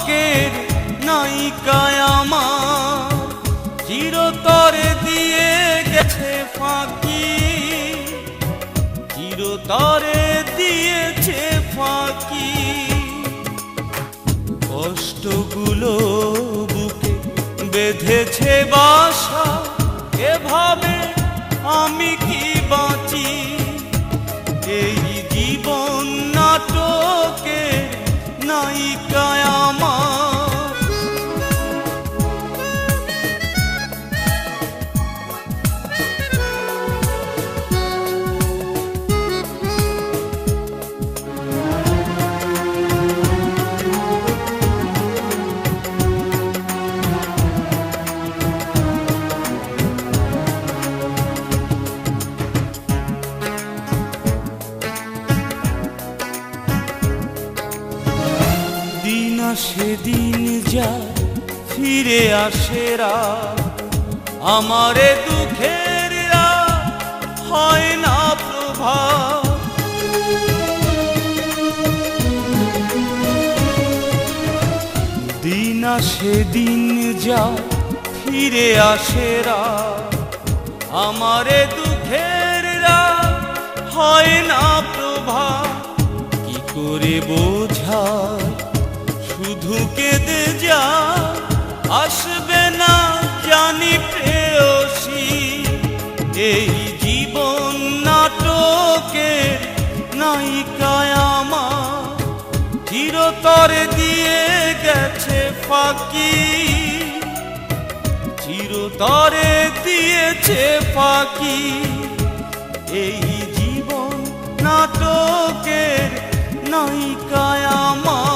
নাটকের নায়িকায় আমার চিরতরে দিয়ে গেছে ফাঁকি, চিরতরে দিয়েছে ফাঁকি। কষ্টগুলো বুকে বেঁধেছে বাসা, এভাবে আমি কি বাঁচি? এই জীবন নাটকের নায়িকায় আমার। সেদিন যা ফিরে আসে রাত, আমারে দুঃখের হয় না প্রভাত। দিন সেদিন যা ফিরে আসে রাত, আমারে দুঃখের হয় না প্রভাত। কি করে বোঝায় শুধু কেঁদে যা, আসবে না জানি প্রেয়সী। এই জীবন নাটকের নায়িকায় আমার চিরতরে দিয়ে গেছে ফাঁকি, চিরতরে দিয়েছে ফাঁকি। এই জীবন নাটকের নায়িকায় আমার।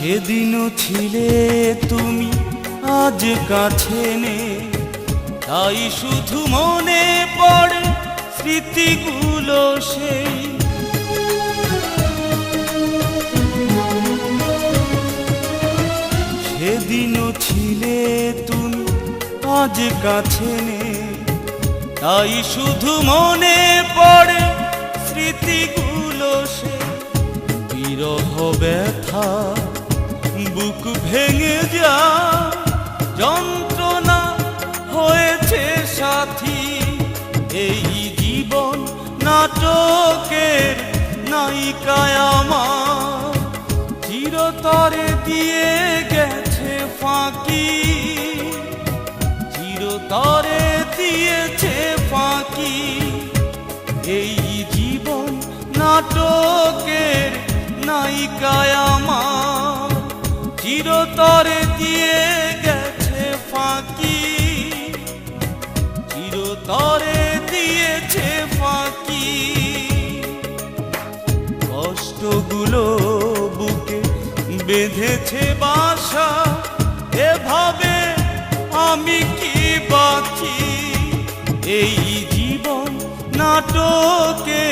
সেদিনও ছিলে তুমি, আজ কাছে নেই, তাই শুধু মনে পড়ে স্মৃতিগুলো সেই। সেদিনও ছিলে তুমি, আজ কাছে নেই, তাই শুধু মনে পড়ে স্মৃতিগুলো সেই। বিরহ ব্যথা বুক ভেঙে যা, যন্ত্রণা হয়েছে সাথী। এই জীবন নাটকের নায়িকায় আমার চিরতরে দিয়ে গেছে ফাঁকি, চিরতরে দিয়েছে ফাঁকি। এই জীবন নাটকের নায়িকায় আমার চিরতরে দিয়ে গেছে ফাঁকি, চিরতরে দিয়েছে ফাঁকি। কষ্টগুলো বুকে বেঁধেছে বাসা, এভাবে আমি কি বাঁচি? এই জীবন নাটকে